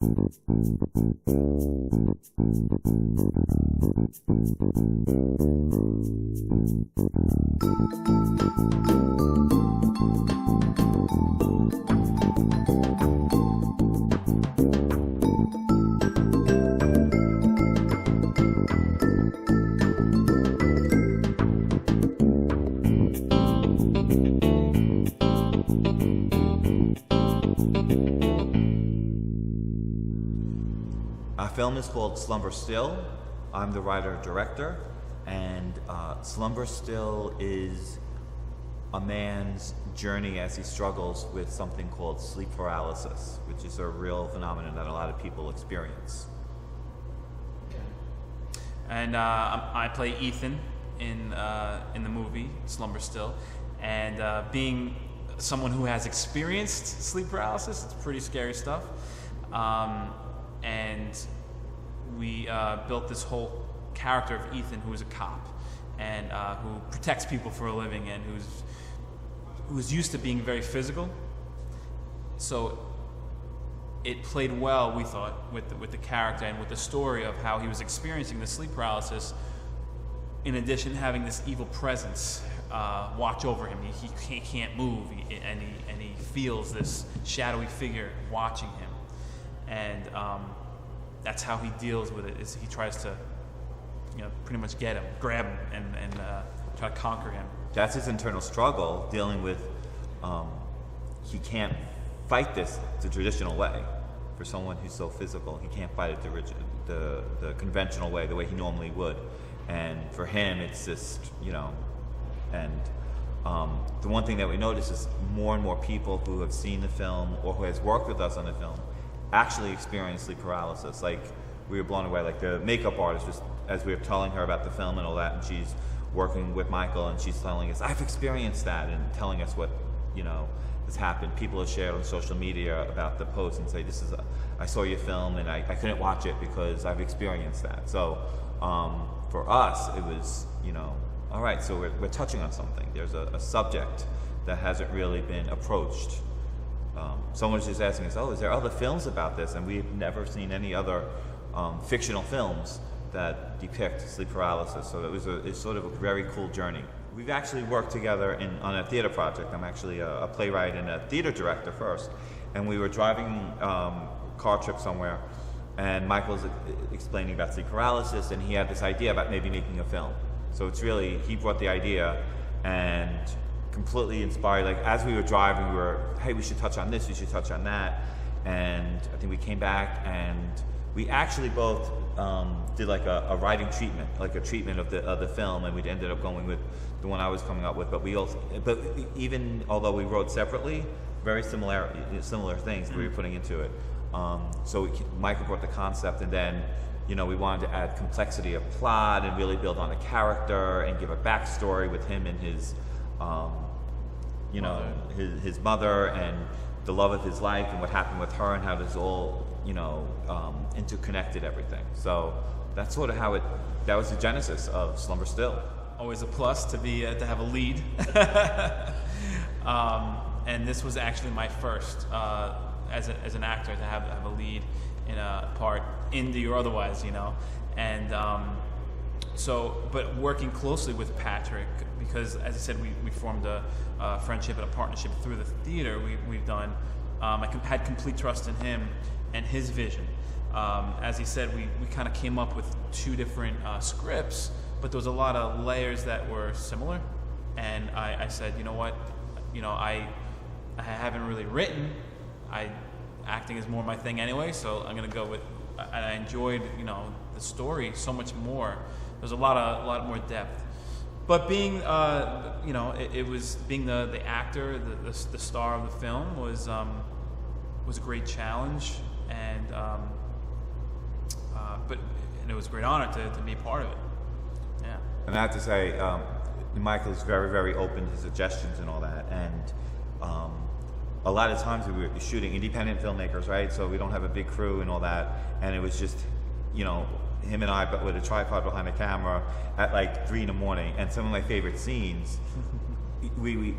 Our film is called Slumber Still. I'm the writer-director, and Slumber Still is a man's journey as he struggles with something called sleep paralysis, which is a real phenomenon that a lot of people experience. And I play Ethan in the movie Slumber Still, and being someone who has experienced sleep paralysis, it's pretty scary stuff. And we built this whole character of Ethan, who is a cop and who protects people for a living, and who's used to being very physical. So it played well, we thought, with the character and with the story of how he was experiencing the sleep paralysis. In addition, having this evil presence watch over him, he can't move, and he feels this shadowy figure watching him. And that's how he deals with it. Is he tries to, pretty much get him, grab him, and try to conquer him. That's his internal struggle, dealing with. He can't fight this the traditional way. For someone who's so physical, he can't fight it the conventional way, the way he normally would. And for him, it's just, and the one thing that we notice is more and more people who have seen the film or who has worked with us on the film actually experience sleep paralysis. Like, we were blown away. Like, the makeup artist, just as we were telling her about the film and all that, and she's working with Michael, and she's telling us, I've experienced that, and telling us what, has happened. People have shared on social media about the post and say, I saw your film, and I couldn't watch it because I've experienced that. So for us, it was, all right, so we're touching on something. There's a subject that hasn't really been approached. Someone was just asking us, is there other films about this? And we've never seen any other fictional films that depict sleep paralysis. So it's sort of a very cool journey. We've actually worked together on a theater project. I'm actually a playwright and a theater director first. And we were driving car trip somewhere, and Michael was explaining about sleep paralysis, and he had this idea about maybe making a film. So it's really, he brought the idea, and completely inspired. Like, as we were driving, we were, hey, we should touch on this, we should touch on that. And I think we came back, and we actually both did like a writing treatment, like a treatment of the film, and we ended up going with the one I was coming up with. But even although we wrote separately, very similar things we were putting into it. So Michael brought the concept, and then we wanted to add complexity of plot and really build on a character and give a backstory with him and his his mother and the love of his life and what happened with her and how this all interconnected everything. So that's sort of how that was the genesis of Slumber Still. Always a plus to have a lead. And this was actually my first as an actor to have a lead in a part, indie or otherwise, and but working closely with Patrick, because as I said, we formed a friendship and a partnership through the theater. We've done. I had complete trust in him and his vision. As he said, we kind of came up with two different scripts, but there was a lot of layers that were similar. And I said, you know what, I haven't really written. Acting is more my thing anyway, so I'm gonna go with. And I enjoyed, the story so much more. There's a lot more depth. But being, it was being the actor, the star of the film was a great challenge, and it was a great honor to be a part of it. Yeah. And I have to say, Michael is very, very open to suggestions and all that, and a lot of times we were shooting independent filmmakers, right? So we don't have a big crew and all that, and it was just, him and I, but with a tripod behind the camera at like 3 a.m. And some of my favorite scenes, we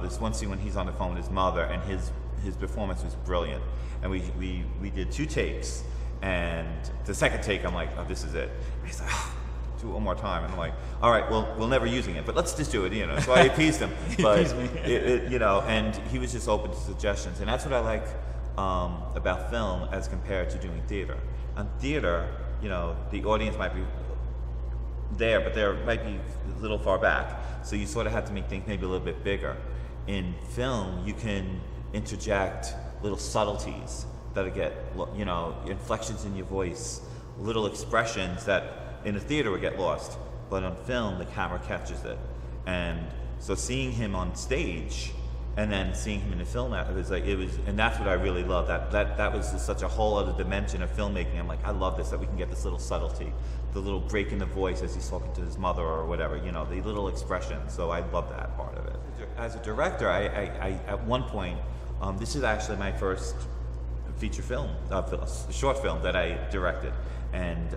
this one scene when he's on the phone with his mother, and his his performance was brilliant, and we did 2 takes, and the second take I'm like, oh, this is it. And he's like, oh, do it one more time, and I'm like, all right, well, we'll never using it, but let's just do it, you know. So I appeased him, but you know, and he was just open to suggestions, and that's what I like about film as compared to doing theater. On theater, you know, the audience might be there, but they might be a little far back, so you sort of have to make things maybe a little bit bigger. In film, you can interject little subtleties that get, you know, inflections in your voice, little expressions that in a theater would get lost, but on film the camera catches it. And so seeing him on stage and then seeing him in the film, and that's what I really love. That was just such a whole other dimension of filmmaking. I'm like, I love this, that we can get this little subtlety, the little break in the voice as he's talking to his mother or whatever, you know, the little expressions. So I love that part of it. As a director, I at one point, this is actually my first feature film, short film that I directed, and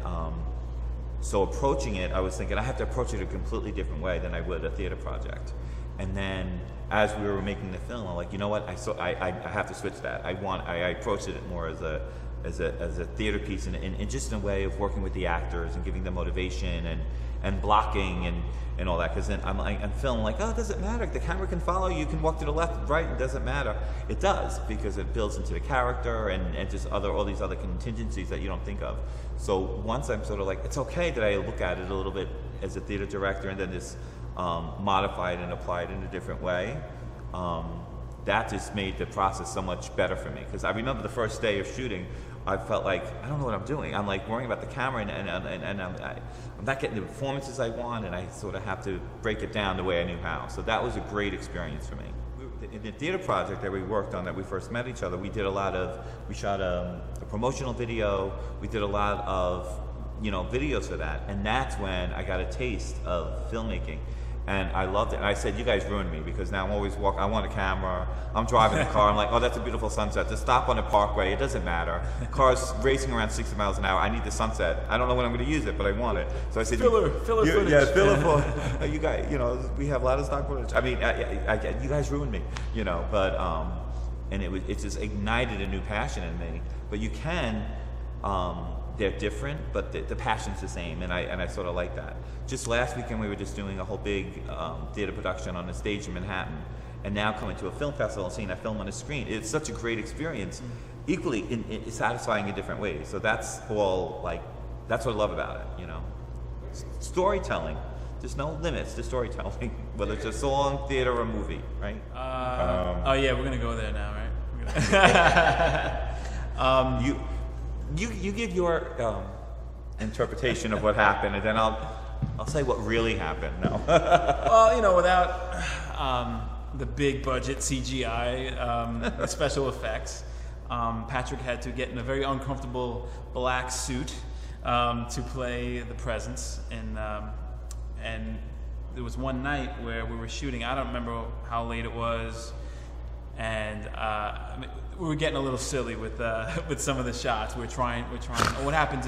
so approaching it, I was thinking I have to approach it a completely different way than I would a theater project. And then as we were making the film, I'm like, you know what? I have to switch that. I approached it more as a theater piece, and just in a way of working with the actors and giving them motivation and blocking and all that. Because then I'm filming like, oh, it doesn't matter. The camera can follow you. You can walk to the left, right. It doesn't matter. It does, because it builds into the character and just all these other contingencies that you don't think of. So once I'm sort of like, it's okay that I look at it a little bit as a theater director, and then just modify it and apply it in a different way. That just made the process so much better for me. Because I remember the first day of shooting, I felt like, I don't know what I'm doing. I'm like worrying about the camera, and I'm not getting the performances I want, and I sort of have to break it down the way I knew how. So that was a great experience for me. In the theater project that we worked on, that we first met each other, we shot a promotional video. We did a lot of, you know, videos for that, and that's when I got a taste of filmmaking. And I loved it. And I said, you guys ruined me, because now I'm always I want a camera. I'm driving the car. I'm like, oh, that's a beautiful sunset. Just stop on the parkway. It doesn't matter. Car's racing around 60 miles an hour. I need the sunset. I don't know when I'm going to use it, but I want it. So I said, filler footage. Yeah, filler for you guys. You know, we have a lot of stock footage. I mean, you guys ruined me. You know, but and it just ignited a new passion in me. But you can. They're different, but the passion's the same, and I sort of like that. Just last weekend, we were just doing a whole big theater production on a stage in Manhattan, and now coming to a film festival and seeing that film on the screen, it's such a great experience, equally satisfying in different ways. So that's all, like, that's what I love about it, you know. Storytelling, there's no limits to storytelling, whether it's a song, theater, or movie, right? Oh yeah, we're gonna go there now, right? You give your interpretation of what happened, and then I'll say what really happened. No. Well, you know, without the big budget CGI special effects, Patrick had to get in a very uncomfortable black suit to play the Presents, and there was one night where we were shooting. I don't remember how late it was, and we were getting a little silly with some of the shots. We're trying. What happens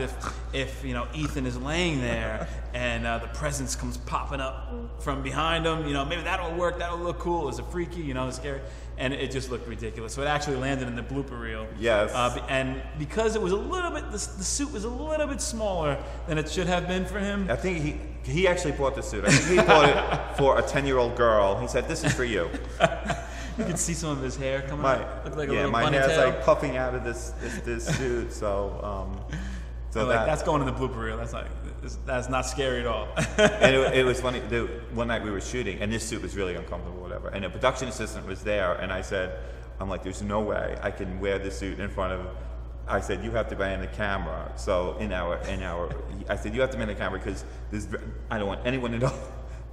if you know, Ethan is laying there and the Presence comes popping up from behind him? You know, maybe that'll work. That'll look cool. Is it freaky? You know, it's scary. And it just looked ridiculous. So it actually landed in the blooper reel. Yes. And because it was a little bit, the suit was a little bit smaller than it should have been for him. I think he actually bought the suit. I think he bought it for a 10-year-old girl. He said, "This is for you." You can see some of his hair coming out. Looked like a little my bunny hair's tail. like puffing out of this suit. So that's going in the blooper reel. That's not scary at all. And it was funny. One night we were shooting, and this suit was really uncomfortable, whatever. And the production assistant was there, and I'm like, "There's no way I can wear this suit in front of." I said, "You have to be in the camera." So I said, "You have to be in the camera because I don't want anyone to know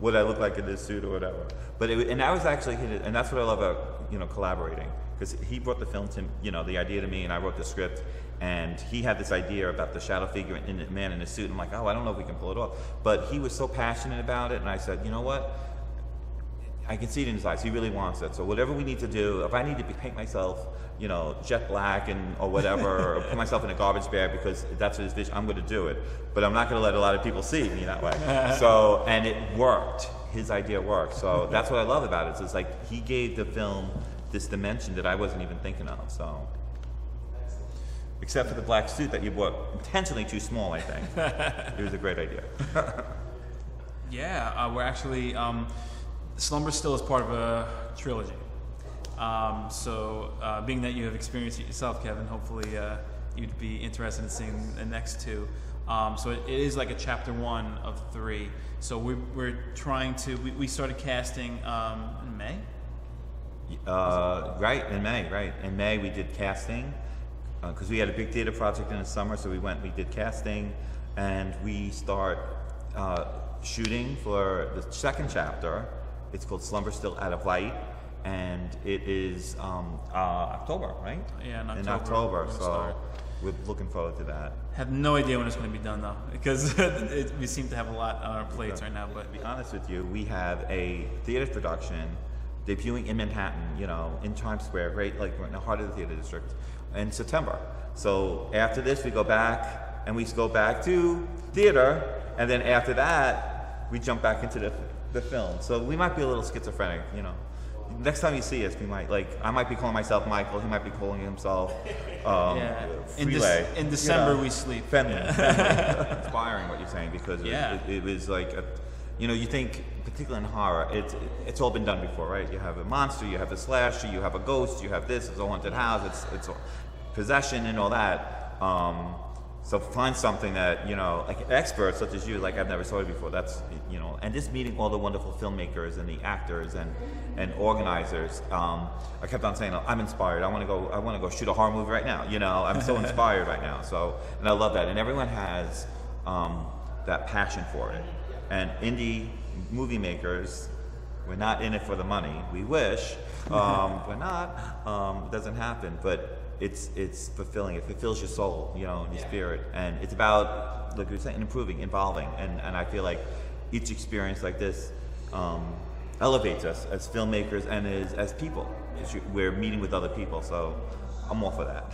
what I look like in this suit or whatever." But I was actually hit it, and that's what I love about, you know, collaborating, because he brought the film to, you know, the idea to me, and I wrote the script, and he had this idea about the shadow figure and the man in the suit. And I'm like, oh, I don't know if we can pull it off. But he was so passionate about it, and I said, you know what? I can see it in his eyes. He really wants it. So whatever we need to do, if I need to paint myself, you know, jet black or whatever, or put myself in a garbage bag because that's his vision, I'm going to do it. But I'm not going to let a lot of people see me that way. So, and it worked. His idea worked. So that's what I love about it. So it's like he gave the film this dimension that I wasn't even thinking of. So, except for the black suit that you bought intentionally too small, I think. It was a great idea. Yeah, we're actually Slumber still is part of a trilogy. Being that you have experienced it yourself, Kevin, hopefully you'd be interested in seeing the next two. So it is like a chapter 1 of 3. So we're trying to. We started casting in May. Right, in May. Right, in May we did casting because we had a big theater project in the summer. So we did casting, and we start shooting for the second chapter. It's called Slumber Still Out of Light, and it is October, right? Yeah, in October. So we're looking forward to that. Have no idea when it's going to be done though, because we seem to have a lot on our plates right now. But to be honest with you, we have a theater production debuting in Manhattan, in Times Square, right, like in the heart of the theater district, in September. So after this, we go back and we go back to theater, and then after that, we jump back into the film. So we might be a little schizophrenic, Next time you see us, I might be calling myself Michael. He might be calling himself Freeway. In December, we sleep. Finley. Inspiring what you're saying, because it was like, you think, particularly in horror, it's all been done before, right? You have a monster, you have a slasher, you have a ghost, you have this, it's a haunted house, it's possession and all that. So find something that, like experts such as you, like I've never saw it before. That's, and just meeting all the wonderful filmmakers and the actors and organizers. I kept on saying, I'm inspired. I want to go shoot a horror movie right now. I'm so inspired right now. So, and I love that. And everyone has that passion for it. And indie movie makers, we're not in it for the money. We wish. We're not. It doesn't happen. But it's fulfilling. It fulfills your soul, your spirit, and it's about, like we were saying, improving, evolving, and I feel like each experience like this elevates us as filmmakers and as people. We're meeting with other people, so I'm all for that.